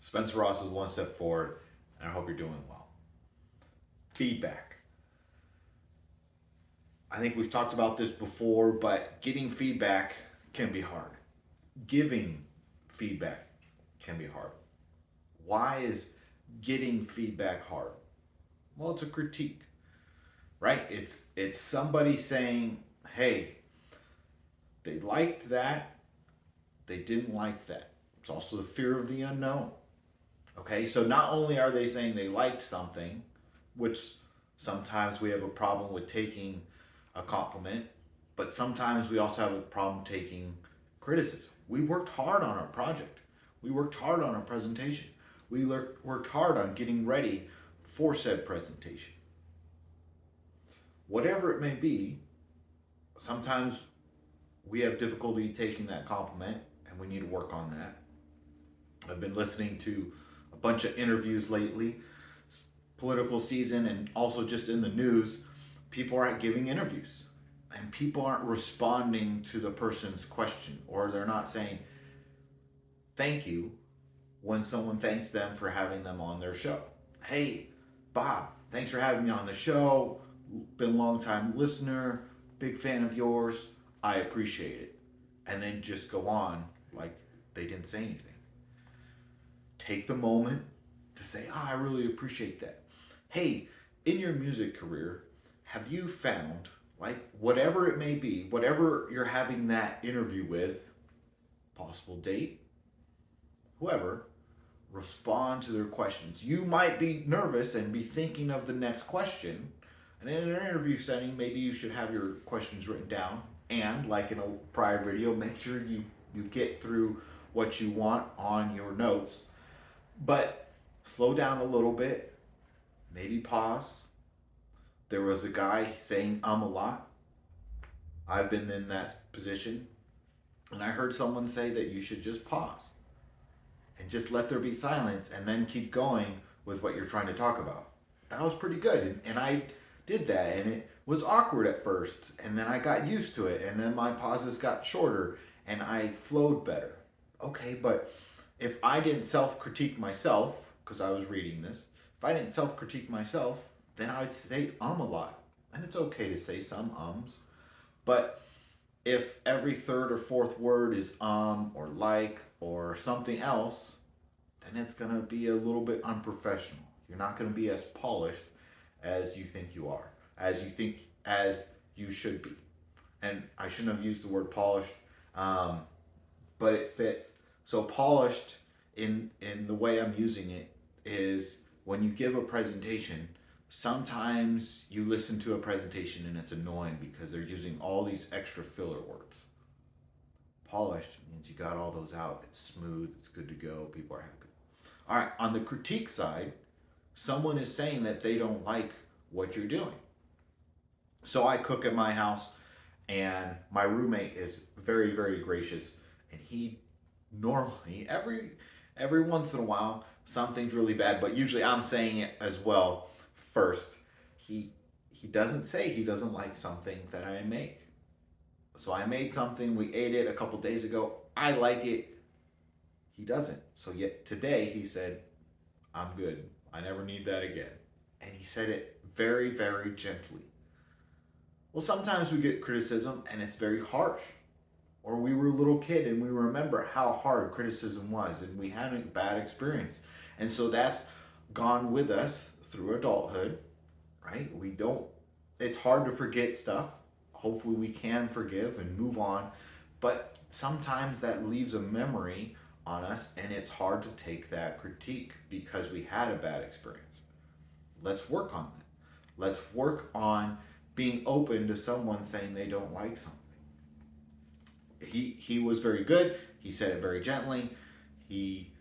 Spencer Ross is one step forward, and I hope you're doing well. Feedback. I think we've talked about this before, but getting feedback can be hard. Giving feedback can be hard. Why is getting feedback hard? Well, it's a critique, right? It's somebody saying, "Hey, they liked that, they didn't like that." It's also the fear of the unknown. Okay, so not only are they saying they liked something, which sometimes we have a problem with taking a compliment, but sometimes we also have a problem taking criticism. We worked hard on our project, we worked hard on our presentation, we worked hard on getting ready for said presentation. Whatever it may be, sometimes we have difficulty taking that compliment and we need to work on that. I've been listening to a bunch of interviews lately. It's political season, and also just in the news, people aren't giving interviews and people aren't responding to the person's question, or they're not saying thank you when someone thanks them for having them on their show. "Hey, Bob, thanks for having me on the show. Been a long time listener, big fan of yours. I appreciate it." And then just go on like they didn't say anything. Take the moment to say, "I really appreciate that." Hey, in your music career, have you found, like, whatever it may be, whatever you're having that interview with, possible date, whoever, respond to their questions. You might be nervous and be thinking of the next question. And in an interview setting, maybe you should have your questions written down. And, like in a prior video, make sure you get through what you want on your notes. But slow down a little bit, maybe pause. There was a guy saying a lot. I've been in that position. And I heard someone say that you should just pause and just let there be silence and then keep going with what you're trying to talk about. That was pretty good. And I did that, and it was awkward at first. And then I got used to it. And then my pauses got shorter and I flowed better. Okay, but if I didn't self critique myself, because I was reading this, if I didn't self critique myself, then I would say a lot. And it's okay to say some ums. But if every third or fourth word is or like or something else, then it's going to be a little bit unprofessional. You're not going to be as polished as you think you are, as you should be. And I shouldn't have used the word polished, but it fits. So polished in the way I'm using it is when you give a presentation, sometimes you listen to a presentation and it's annoying because they're using all these extra filler words. Polished means you got all those out. It's smooth. It's good to go. People are happy. All right. On the critique side, someone is saying that they don't like what you're doing. So I cook at my house, and my roommate is very, very gracious, and he normally every once in a while something's really bad, but usually I'm saying it as well first. He doesn't say he doesn't like something that I make. So I made something, we ate it a couple days ago. I like it. He doesn't. So yet today he said, "I'm good. I never need that again." And he said it very, very gently. Well, sometimes we get criticism and it's very harsh. Or we were a little kid and we remember how hard criticism was and we had a bad experience. And so that's gone with us through adulthood, right? It's hard to forget stuff. Hopefully we can forgive and move on. But sometimes that leaves a memory on us and it's hard to take that critique because we had a bad experience. Let's work on that. Let's work on being open to someone saying they don't like something. He was very good. He said it very gently. He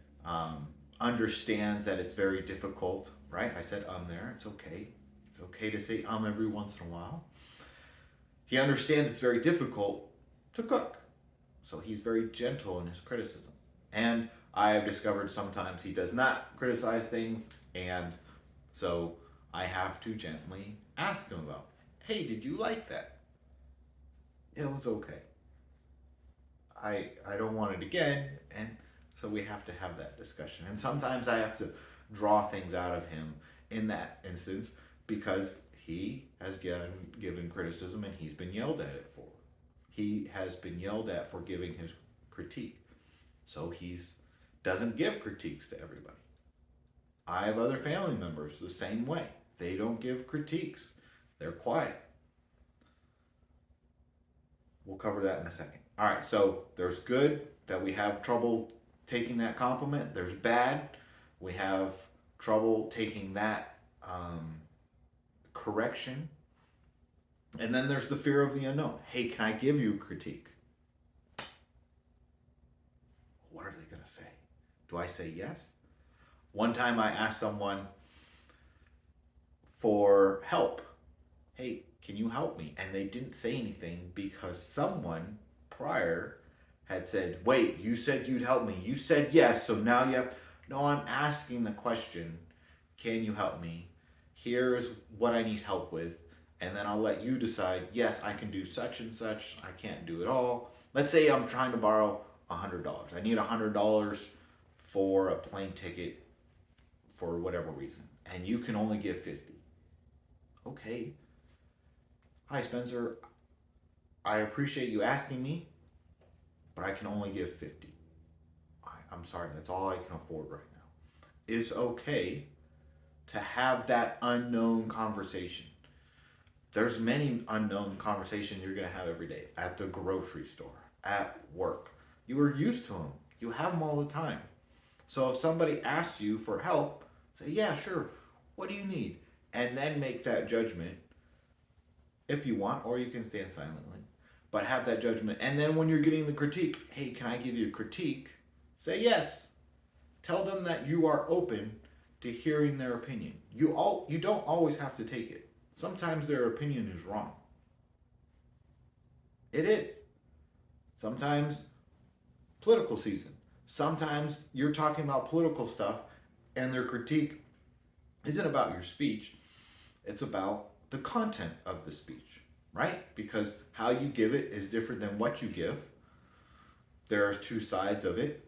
understands that it's very difficult, right? I said there. It's okay. It's okay to say every once in a while. He understands it's very difficult to cook. So he's very gentle in his criticism. And I have discovered sometimes he does not criticize things, and so I have to gently ask him about, "Hey, did you like that?" "It was okay. I don't want it again." And So we have to have that discussion. And sometimes I have to draw things out of him in that instance because he has given criticism and he's been yelled at it for. He has been yelled at for giving his critique. So he's doesn't give critiques to everybody. I have other family members the same way. They don't give critiques. They're quiet. We'll cover that in a second. All right, so there's good that we have trouble taking that compliment. There's bad. We have trouble taking that correction. And then there's the fear of the unknown. Hey, can I give you critique? What are they going to say? Do I say yes? One time I asked someone for help. Hey, can you help me? And they didn't say anything because someone prior had said, wait, you said you'd help me. You said yes, so now you have... No, I'm asking the question, can you help me? Here is what I need help with. And then I'll let you decide, yes, I can do such and such. I can't do it all. Let's say I'm trying to borrow $100. I need $100 for a plane ticket for whatever reason. And you can only give 50. Okay. Hi, Spencer. I appreciate you asking me, but I can only give 50. I'm sorry, that's all I can afford right now. It's okay to have that unknown conversation. There's many unknown conversations you're going to have every day at the grocery store, at work. You are used to them. You have them all the time. So if somebody asks you for help, say, yeah, sure. What do you need? And then make that judgment if you want, or you can stand silently. But have that judgment. And then when you're getting the critique, hey, can I give you a critique? Say yes. Tell them that you are open to hearing their opinion. You don't always have to take it. Sometimes their opinion is wrong. It is. Sometimes political season. Sometimes you're talking about political stuff and their critique isn't about your speech. It's about the content of the speech, right? Because how you give it is different than what you give. There are two sides of it.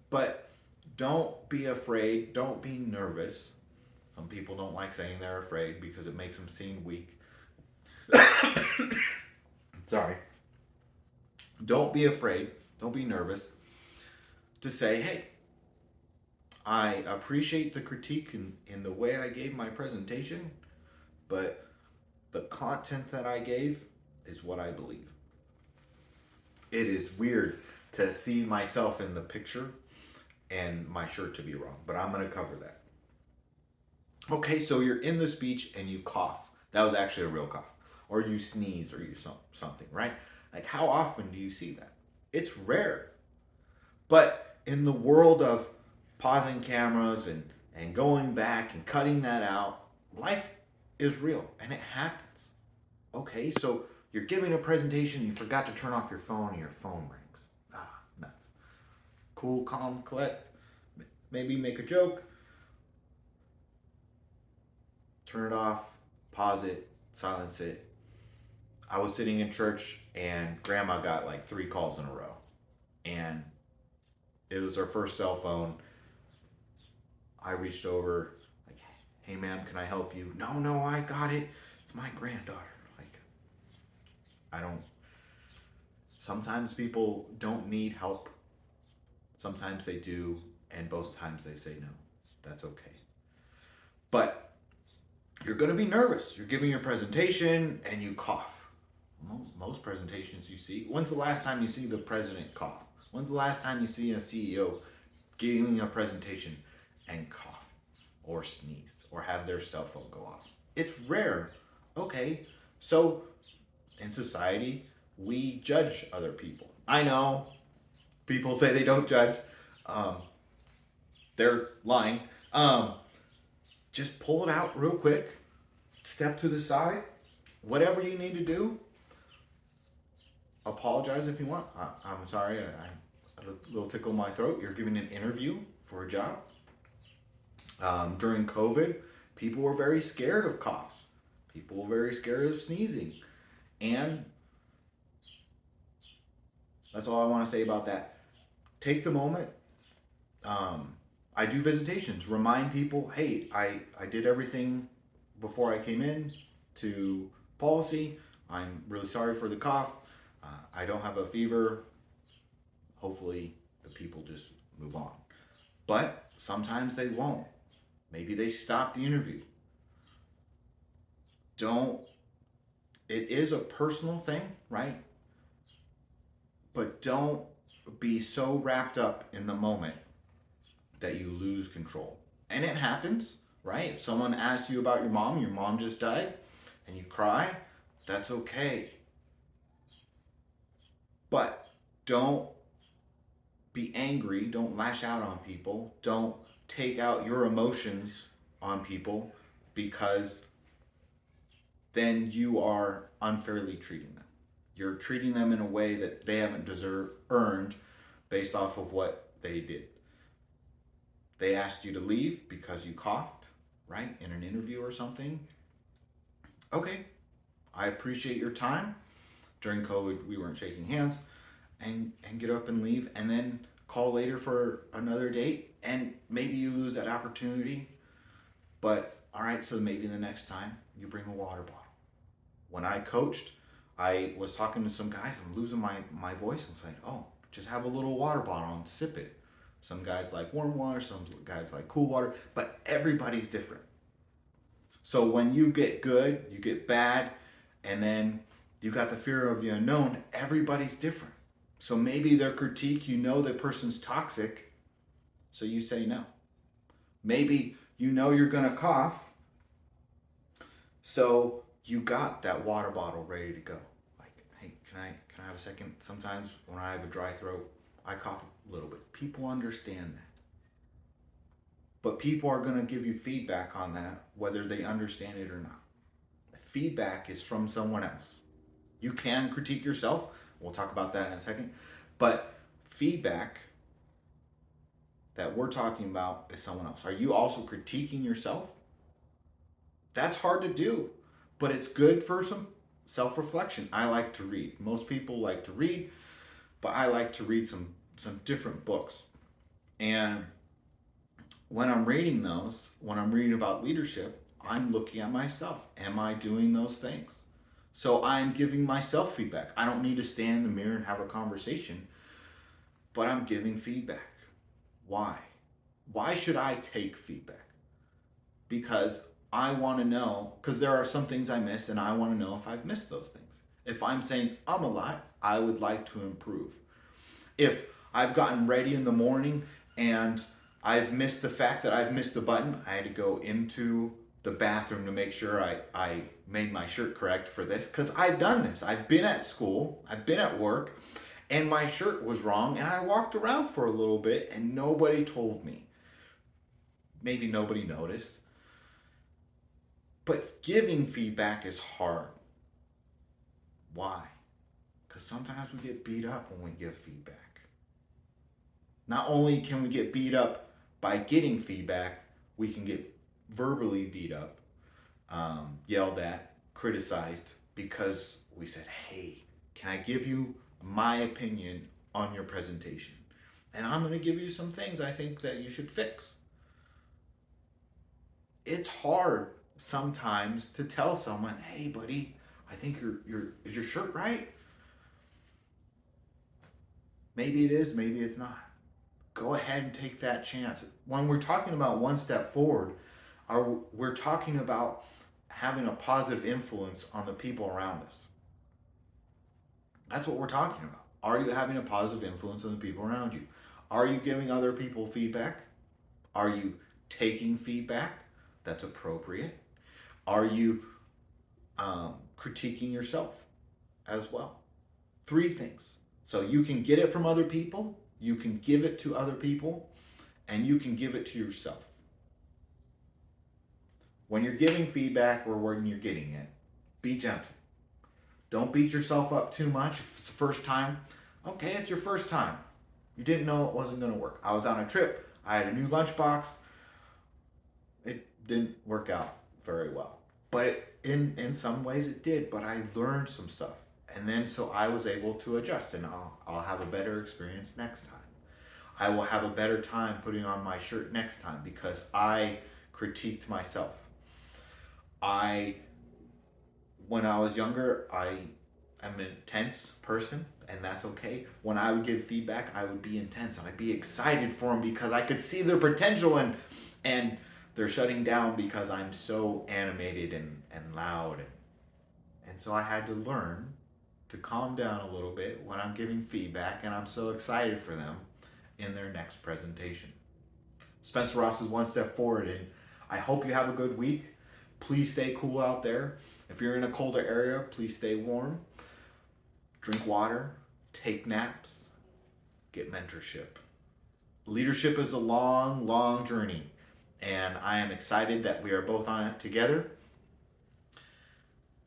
But don't be afraid. Don't be nervous. Some people don't like saying they're afraid because it makes them seem weak. Sorry. Don't be afraid. Don't be nervous to say, hey, I appreciate the critique in the way I gave my presentation, but the content that I gave is what I believe. It is weird to see myself in the picture and my shirt to be wrong, but I'm going to cover that. Okay, so you're in the speech and you cough. That was actually a real cough. Or you sneeze or you something, right? Like, how often do you see that? It's rare. But in the world of pausing cameras and going back and cutting that out, life is real and it happens. Okay, so you're giving a presentation, you forgot to turn off your phone and your phone rings. Nuts. Cool, calm, collect. Maybe make a joke. Turn it off, pause it, silence it. I was sitting in church and grandma got like 3 calls in a row. And it was her first cell phone. I reached over, like, hey ma'am, can I help you? No, I got it. It's my granddaughter. Sometimes people don't need help. Sometimes they do, and both times they say no. That's okay. But you're going to be nervous. You're giving your presentation and you cough. Most presentations you see. When's the last time you see the president cough? When's the last time you see a CEO giving a presentation and cough or sneeze or have their cell phone go off? It's rare. Okay, so in society, we judge other people. I know people say they don't judge. They're lying. Just pull it out real quick. Step to the side. Whatever you need to do. Apologize if you want. I'm sorry. I had a little tickle in my throat. You're giving an interview for a job. During COVID, people were very scared of coughs. People were very scared of sneezing. And that's all I want to say about that. Take the moment. I do visitations, remind people, hey, I did everything before I came in to policy. I'm really sorry for the cough. I don't have a fever. Hopefully, the people just move on. But sometimes they won't. Maybe they stop the interview. Don't, it is a personal thing, right? But don't be so wrapped up in the moment that you lose control. And it happens, right? If someone asks you about your mom just died, and you cry, that's okay. But don't be angry, don't lash out on people, don't take out your emotions on people, because then you are unfairly treating them. You're treating them in a way that they haven't earned based off of what they did. They asked you to leave because you coughed, right, in an interview or something. Okay, I appreciate your time. During COVID, we weren't shaking hands. And get up and leave, and then call later for another date, and maybe you lose that opportunity. But all right, so maybe the next time you bring a water bottle. When I coached, I was talking to some guys. I'm losing my voice. I'm saying, oh, just have a little water bottle and sip it. Some guys like warm water, some guys like cool water, but everybody's different. So when you get good, you get bad, and then you got the fear of the unknown, everybody's different. So maybe their critique, you know the person's toxic, so you say no. Maybe you know you're gonna cough, so you got that water bottle ready to go. Like, hey, can I have a second? Sometimes when I have a dry throat, I cough a little bit. People understand that. But people are gonna give you feedback on that, whether they understand it or not. Feedback is from someone else. You can critique yourself. We'll talk about that in a second. But feedback that we're talking about is someone else. Are you also critiquing yourself? That's hard to do, but it's good for some self-reflection. I like to read. Most people like to read, but I like to read some different books. And when I'm reading those, when I'm reading about leadership, I'm looking at myself. Am I doing those things? So I'm giving myself feedback. I don't need to stand in the mirror and have a conversation, but I'm giving feedback. Why? Why should I take feedback? Because I want to know, because there are some things I miss, and I want to know if I've missed those things. If I'm saying I'm a lot, I would like to improve. If I've gotten ready in the morning and I've missed the fact that I've missed a button, I had to go into the bathroom to make sure I made my shirt correct for this, because I've done this. I've been at school, I've been at work, and my shirt was wrong, and I walked around for a little bit and nobody told me. Maybe nobody noticed. But giving feedback is hard. Why? Because sometimes we get beat up when we give feedback. Not only can we get beat up by getting feedback, we can get verbally beat up, yelled at, criticized, because we said, hey, can I give you my opinion on your presentation? And I'm going to give you some things I think that you should fix. It's hard sometimes to tell someone, hey buddy, I think is your shirt right? Maybe it is, maybe it's not. Go ahead and take that chance. When we're talking about one step forward, we're talking about having a positive influence on the people around us. That's what we're talking about. Are you having a positive influence on the people around you? Are you giving other people feedback? Are you taking feedback that's appropriate? Are you critiquing yourself as well? 3 things. So you can get it from other people, you can give it to other people, and you can give it to yourself. When you're giving feedback or when you're getting it, be gentle. Don't beat yourself up too much. If it's the first time, okay, it's your first time. You didn't know it wasn't going to work. I was on a trip. I had a new lunchbox. It didn't work out very well. But in some ways it did. But I learned some stuff. And then so I was able to adjust, and I'll have a better experience next time. I will have a better time putting on my shirt next time because I critiqued myself. I, when I was younger, I am an intense person, and that's okay. When I would give feedback, I would be intense and I'd be excited for them because I could see their potential, and they're shutting down because I'm so animated and loud. And so I had to learn to calm down a little bit when I'm giving feedback, and I'm so excited for them in their next presentation. Spencer Ross is one step forward, and I hope you have a good week. Please stay cool out there. If you're in a colder area, please stay warm. Drink water, take naps, get mentorship. Leadership is a long, long journey, and I am excited that we are both on it together.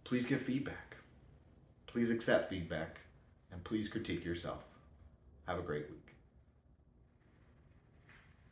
Please give feedback. Please accept feedback, and please critique yourself. Have a great week.